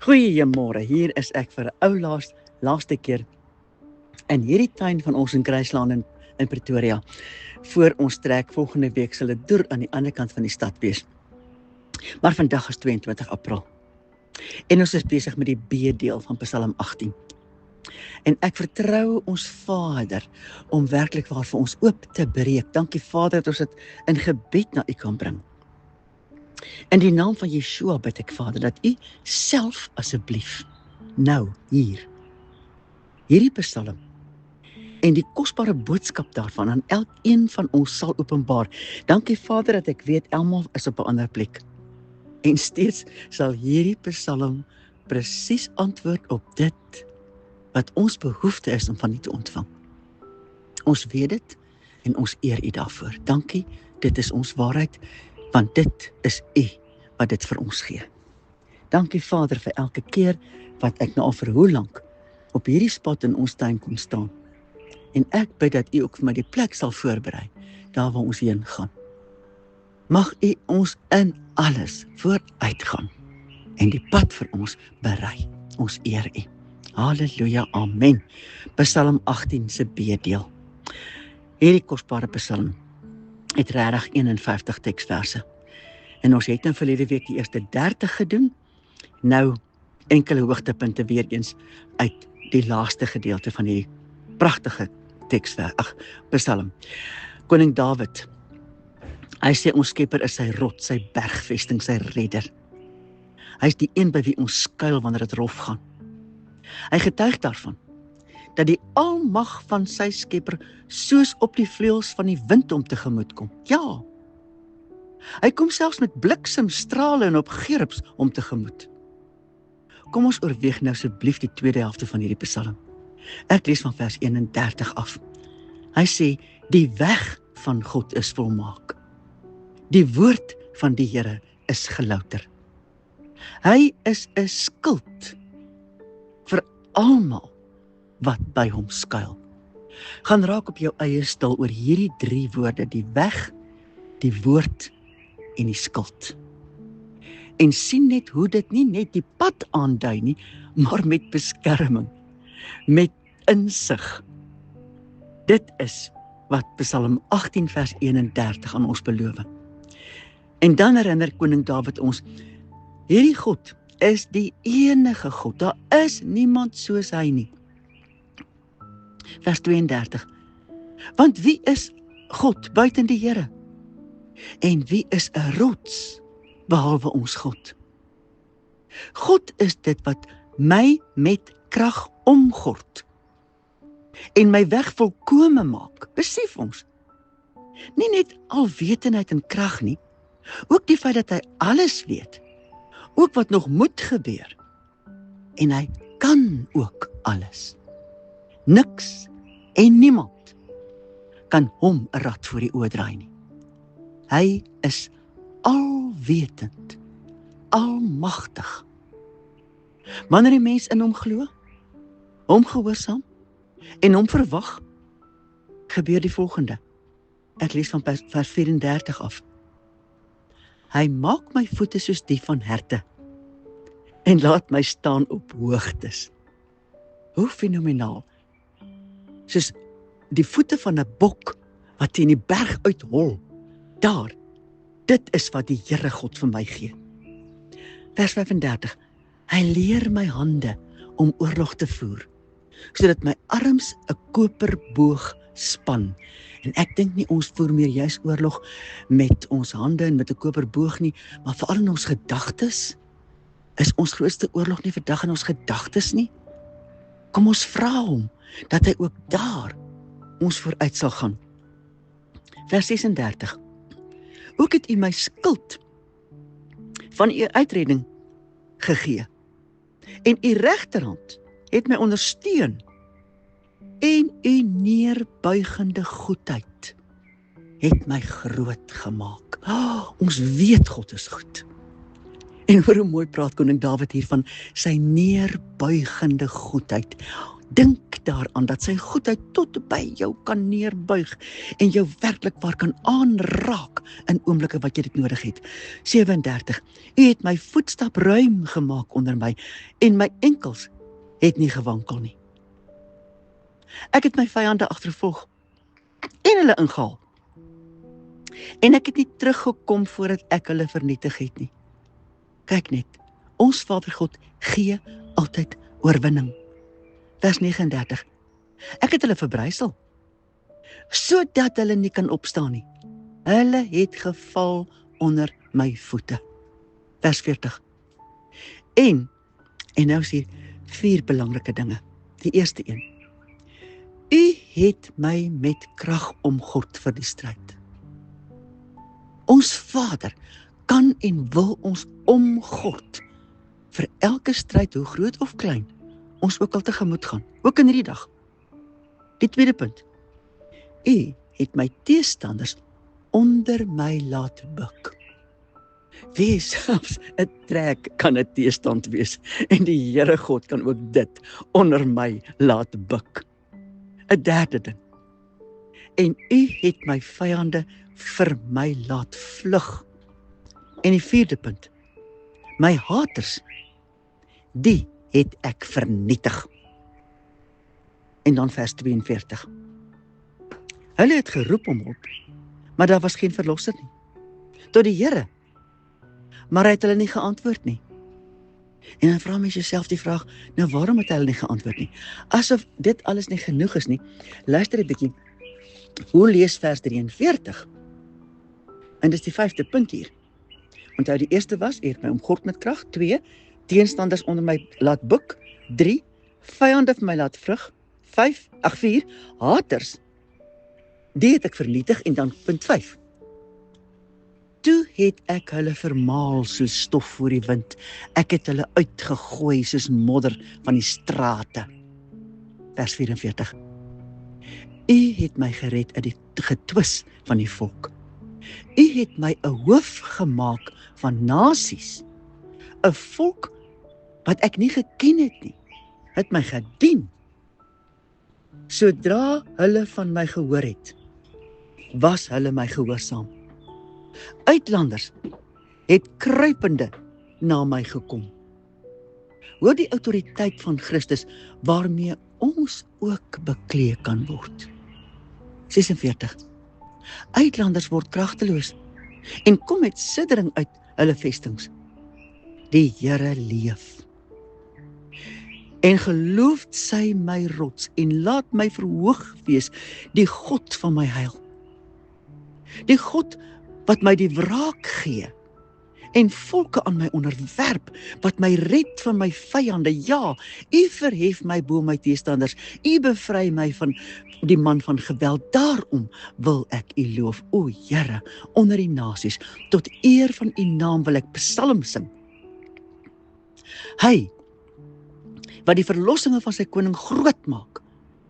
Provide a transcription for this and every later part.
Goeiemôre, hier is ek vir 'n ou laaste keer in hierdie tuin van ons in Kruislaan in Pretoria. Voor ons trek volgende week sal dit deur aan die ander kant van die stad wees. Maar vandag is 22 April. En ons is besig met die B-deel van Psalm 18. En ek vertrou ons Vader om werklik waar vir ons oop te breek. Dankie Vader dat ons dit in gebed na U kan bring. In die naam van Yeshua bid ek Vader dat U self asseblief nou hierdie Psalm en die kosbare boodskap daarvan aan elkeen van ons sal openbaar. Dankie Vader dat ek weet almal is op 'n ander plek. En steeds sal hierdie Psalm presies antwoord op dit wat ons behoefte is om van U te ontvang. Ons weet dit en ons eer U daarvoor. Dankie, dit is ons waarheid, want dit is U wat dit vir ons gee. Dankie Vader vir elke keer wat ek nou al vir hoe lank op hierdie spot in ons tuin kon staan. En ek bid dat U ook vir my die plek sal voorberei, daar waar ons heen gaan. Mag U ons in alles vooruitgaan en die pad vir ons berei. Ons eer U. Halleluja, amen. Psalm 18 se B-deel. Hierdie kosbare Psalm het regtig 51 teksverse. En ons het nou verlede week die eerste 30 gedoen. Nou enkele hoogtepunte weer eens uit die laaste gedeelte van hierdie pragtige Psalm. Koning Dawid, hy sê ons Skepper is sy rots, sy bergvesting, sy redder. Hy is die een by wie ons skuil wanneer dit rof gaan. Hy getuig daarvan dat die almag van sy Skepper soos op die vleuels van die wind om tegemoet kom. Ja, hy kom selfs met bliksemstrale en op gerubs om tegemoet. Kom ons oorweeg nou asseblief die tweede helfte van hierdie Psalm. Ek lees van vers 31 af. Hy sê, die weg van God is volmaak. Die woord van die Here is gelouter. Hy is 'n skild vir almal wat by hom skuil. Gaan raak op jou eie stil oor hierdie 3 woorde, die weg, die woord en die skild. En sien net hoe dit nie net die pad aandui nie, maar met beskerming, met insig. Dit is wat Psalm 18 vers 31 aan ons beloof. En dan herinner koning Dawid ons, hierdie God is die enige God, daar is niemand soos hy nie. Vers 32, want wie is God buiten die Here? En wie is 'n rots behalwe ons God? God is dit wat my met krag omgord en my weg volkome maak. Besef ons, nie net alwetendheid en krag nie, ook die feit dat hy alles weet, ook wat nog moet gebeur, en hy kan ook alles. Niks en niemand kan hom 'n rad voor die oë draai nie. Hy is alwetend, almagtig. Wanneer die mens in hom glo, hom gehoorsaam en hom verwag, gebeur die volgende. Ek lees van vers 34 af. Hy maak my voete soos die van herte en laat my staan op hoogtes. Hoe fenomenaal. Soos die voete van 'n bok wat teen die berg uithol. Daar, dit is wat die Here God vir my gee. Vers 35. Hy leer my hande om oorlog te voer, sodat my arms 'n koperboog span. En ek dink nie ons voer meer juis oorlog met ons hande en met 'n koperboog nie, maar veral in ons gedagtes. Is ons grootste oorlog nie vandag in ons gedagtes nie? Kom ons vra hom dat hy ook daar ons vooruit sal gaan. Vers 36. Ook het U my skild van U uitredding gegee. En U regterhand het my ondersteun. En U neerbuigende goedheid het my groot gemaak. Ons weet God is goed. En hoe mooi praat koning Dawid hier van sy neerbuigende goedheid. Dink daaraan dat sy goedheid tot by jou kan neerbuig en jou werklik waar kan aanraak in oomblikke wat jy dit nodig het. 37. U het my voetstap ruim gemaak onder my en my enkels het nie gewankel nie. Ek het my vyande agtervolg en hulle ingehaal. En ek het nie teruggekom voordat ek hulle vernietig het nie. Kyk net, ons Vader God gee altyd oorwinning. Vers 39. Ek het hulle verbrysel, sodat hulle nie kan opstaan nie. Hulle het geval onder my voete. Vers 40. En nou is hier 4 belangrike dinge. Die eerste een. U het my met krag omgord vir die stryd. Ons Vader kan en wil ons omgord vir elke stryd, hoe groot of klein, ons ook al tegemoet gaan, ook in hierdie dag. Die tweede punt. U het my teestanders onder my laat buk. Wees selfs 'n trek kan 'n teestand wees, en die Here God kan ook dit onder my laat buk. 'n derde ding. En u het my vyande vir my laat vlug. En die vierde punt. My haters, die het ek vernietig. En dan vers 42. Hulle het geroep om hulp, maar daar was geen verlosser nie. Tot die Here, maar hy het hulle nie geantwoord nie. En dan vra mens jouself die vraag, nou waarom het hulle nie geantwoord nie? Asof dit alles nie genoeg is nie. Luister 'n bietjie. Hoe lees vers 43? En dis die 5de punt hier. Onthou, die eerste was, u het my omgord met krag. 2, teenstanders onder my laat buk. 3, vyande vir my laat vlug. 4, haters, die het ek vernietig. En dan punt 5. Toe het ek hulle vermaal soos stof voor die wind. Ek het hulle uitgegooi soos modder van die strate. Vers 44. U het my gered uit die getwis van die volk. U het my 'n hoof gemaak van nasies. 'n volk wat ek nie geken het nie, het my gedien. Sodra hulle van my gehoor het, was hulle my gehoorsaam. Uitlanders het kruipende na my gekom. Hoor die autoriteit van Christus waarmee ons ook bekleed kan word. 46. Uitlanders word kragteloos en kom met siddering uit hulle vestings. Die Here leef. En geloof sy my rots en laat my verhoog wees, die God van my heil. Die God wat my die wraak gee en volke aan my onderwerp, wat my red van my vyande. Ja, u verhef my bo my teestanders, u bevry my van die man van geweld. Daarom wil ek u loof, o Here, onder die nasies. Tot eer van u naam wil ek psalm sing. Hy wat die verlossinge van sy koning groot maak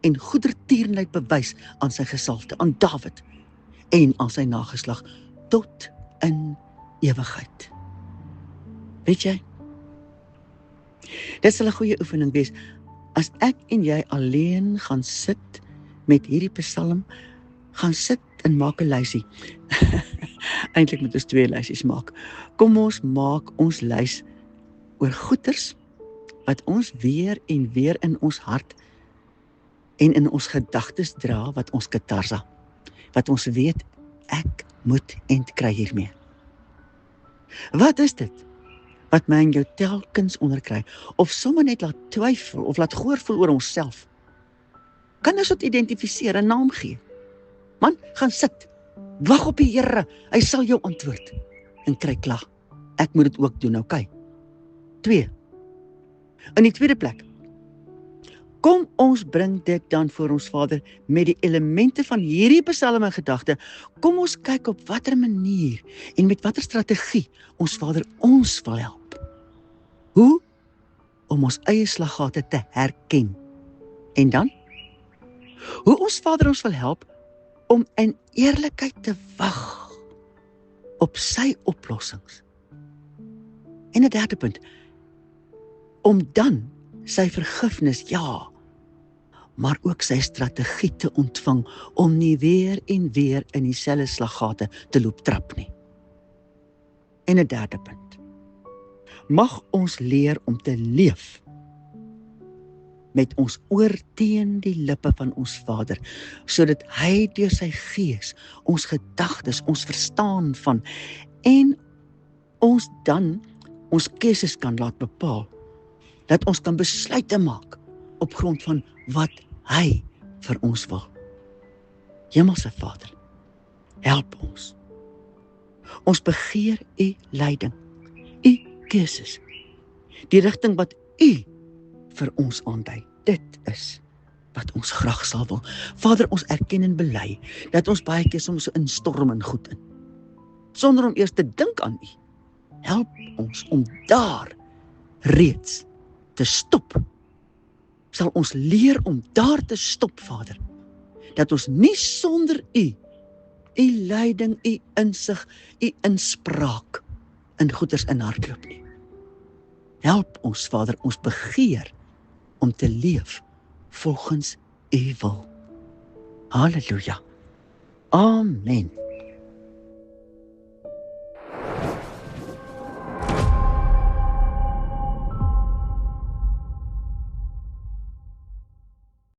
en goedertierenheid bewys aan sy gesalfde, aan Dawid en aan sy nageslag tot in ewigheid. Weet jy, dit sal 'n goeie oefening wees as ek en jy alleen gaan sit met hierdie psalm, gaan sit en maak 'n lysie. Eintlik moet ons 2 lysies maak. Kom ons maak ons lys oor goeters wat ons weer en weer in ons hart en in ons gedagtes dra, wat ons katarsa, wat ons weet, ek moet end kry hiermee. Wat is dit wat my en jou telkens onderkry, of sommer net laat twyfel, of laat goorvoel oor onsself? Kan ons dit identifiseer, 'n naam gee? Man, gaan sit, wag op die Here, hy sal jou antwoord, en kry klaar. Ek moet dit ook doen, okay? 2. In die tweede plek, kom ons bring dit dan voor ons Vader met die elemente van hierdie psalm in gedagte. Kom ons kyk op watter manier en met watter strategie ons Vader ons wil help. Hoe? Om ons eie slaggate te herken. En dan? Hoe ons Vader ons wil help om in eerlikheid te wag op sy oplossings. En 'n derde punt, om dan sy vergifnis, ja, maar ook sy strategie te ontvang om nie weer en weer in dieselfde slaggate te loop trap nie. En 'n derde punt. Mag ons leer om te leef met ons oor teen die lippe van ons Vader, sodat hy deur sy gees ons gedagtes, ons verstaan van en ons dan ons keuses kan laat bepaal, dat ons kan besluite maak op grond van wat hy vir ons wil. Hemelse Vader, help ons. Ons begeer u leiding, u keuses, die rigting wat u vir ons aandui. Dit is wat ons graag sal wil. Vader, ons erken en bely dat ons baie keer soms so instorm en goed in, sonder om eers te dink aan u. Help ons om daar reeds te stop. Sal ons leer om daar te stop, Vader, dat ons nie sonder u leiding, u insig, u inspraak in goeders in hardloop nie. Help ons, Vader, ons begeer om te leef volgens u wil. Halleluja. Amen.